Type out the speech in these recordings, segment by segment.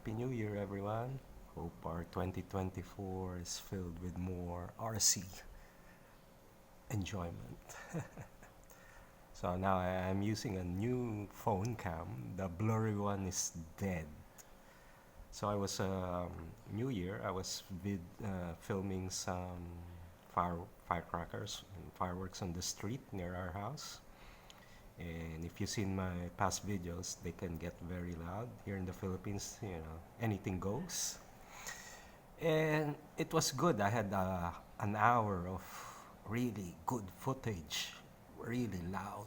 Happy New Year, everyone. Hope our 2024 is filled with more RC enjoyment. So now I'm using a new phone cam. The blurry one is dead. So I was New Year. I was filming some firecrackers and fireworks on the street near our house. And if you've seen my past videos, they can get very loud. Here in the Philippines, anything goes. And it was good. I had an hour of really good footage, really loud.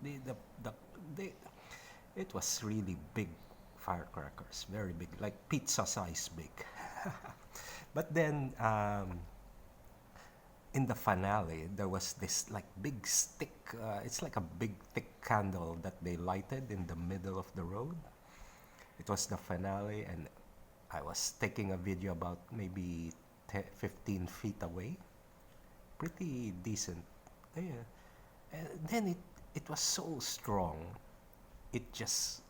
The, the, the, the, it was really big firecrackers, very big, like pizza size big. But then in the finale, there was this like big stick. It's like a big thick candle that they lighted in the middle of the road. It was the finale, and I was taking a video about maybe 15 feet away. Pretty decent. Yeah. And then it was so strong, it just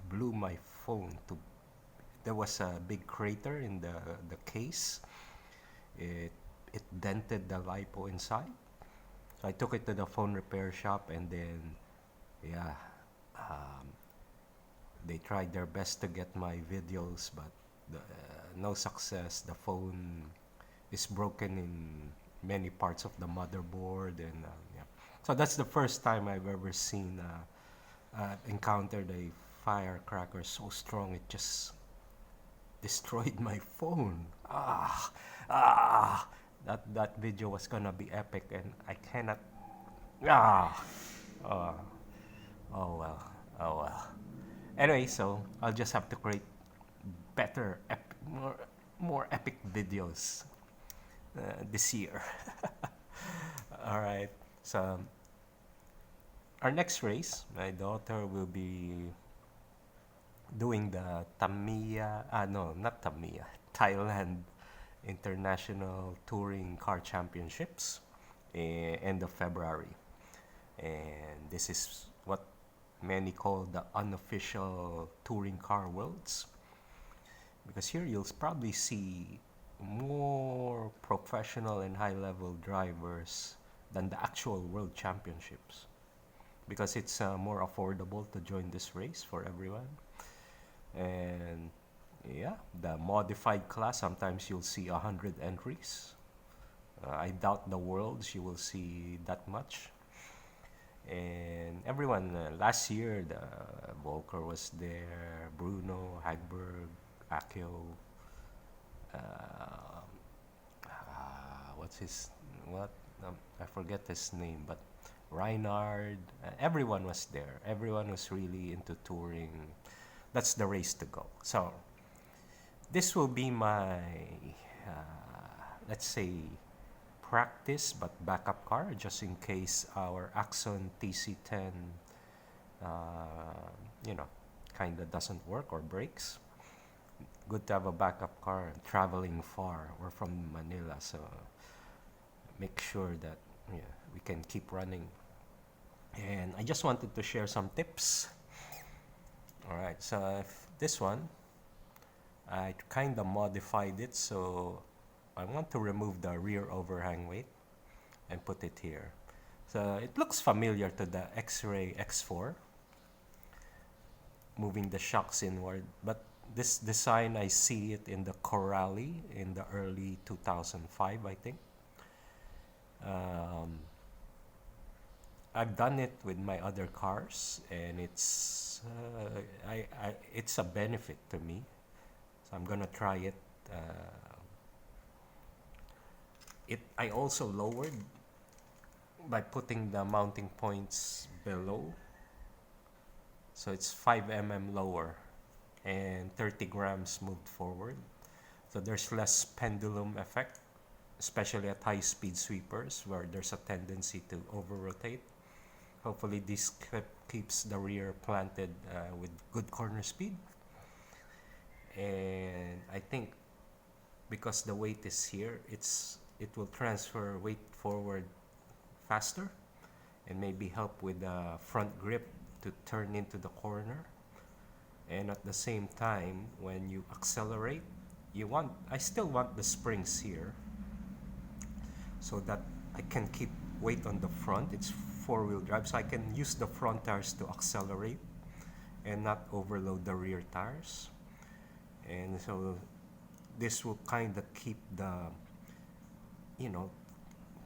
blew my phone to. There was a big crater in the case. It it dented the lipo inside. So I took it to the phone repair shop, and then yeah, um, they tried their best to get my videos, but no success. The phone is broken in many parts of the motherboard, and yeah. So that's the first time I've ever seen encountered a firecracker so strong it just destroyed my phone. Ah, that video was gonna be epic, and I cannot. Ah, oh, oh well, oh well. Anyway, so I'll just have to create better, more epic videos this year. All right. So our next race, my daughter will be doing the Tamiya. No, not Tamiya. Thailand International Touring Car Championships, end of February, and this is what many call the unofficial touring car worlds, because here you'll probably see more professional and high-level drivers than the actual world championships, because it's more affordable to join this race for everyone. And yeah, the modified class, sometimes you'll see 100 entries. I doubt the worlds you will see that much. And everyone, last year, the Volker was there, Bruno, Hagberg, Akio, uh, what's his, what, I forget his name, but Reinhard, everyone was there. Everyone was really into touring. That's the race to go. So this will be my, let's say, practice but backup car, just in case our Axon TC10, uh, you know, kind of doesn't work or breaks. Good to have a backup car traveling far. We're from Manila, so make sure that we can keep running. And I just wanted to share some tips. All right, so if this one, I kind of modified it, so I want to remove the rear overhang weight and put it here. So it looks familiar to the X-Ray X4, moving the shocks inward, but this design, I see it in the Corrali in the early 2005, I think. I've done it with my other cars, and it's it's a benefit to me. So I'm gonna try it. I also lowered by putting the mounting points below, so it's 5 mm lower and 30 grams moved forward. So there's less pendulum effect, especially at high speed sweepers where there's a tendency to over rotate. Hopefully this keeps the rear planted with good corner speed. And I think because the weight is here, it will transfer weight forward faster and maybe help with the front grip to turn into the corner. And at the same time, when you accelerate, I still want the springs here so that I can keep weight on the front. It's four-wheel drive, so I can use the front tires to accelerate and not overload the rear tires. And so this will kind of keep the, you know,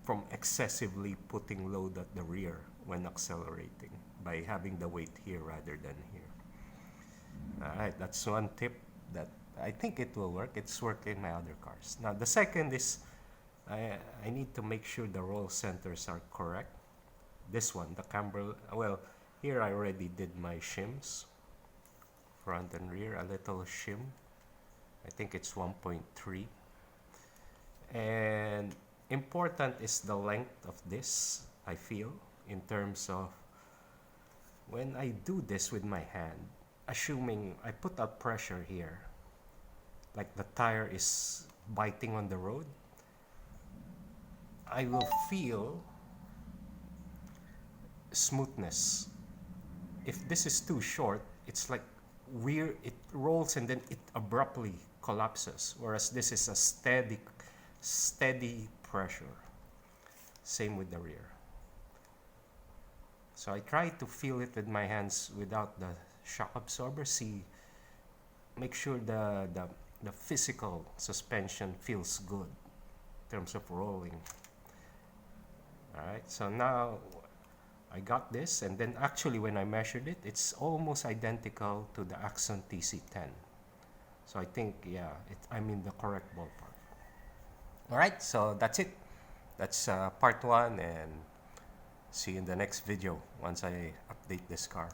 from excessively putting load at the rear when accelerating by having the weight here rather than here. Alright, that's one tip that I think it will work. It's worked in my other cars. Now the second is I need to make sure the roll centers are correct. This one, the camber, well, here I already did my shims, front and rear, a little shim. I think it's 1.3. And important is the length of this, I feel, in terms of when I do this with my hand, assuming I put out pressure here, like the tire is biting on the road, I will feel smoothness. If this is too short, it's like weird, it rolls and then it abruptly collapses, whereas this is a steady pressure. Same with the rear. So I try to feel it with my hands without the shock absorber. Make sure the physical suspension feels good in terms of rolling. Alright, so now I got this, and then actually when I measured it, it's almost identical to the Axon TC10. So I think, yeah, I'm in the correct ballpark. Alright, so that's it. That's part one, and see you in the next video once I update this car.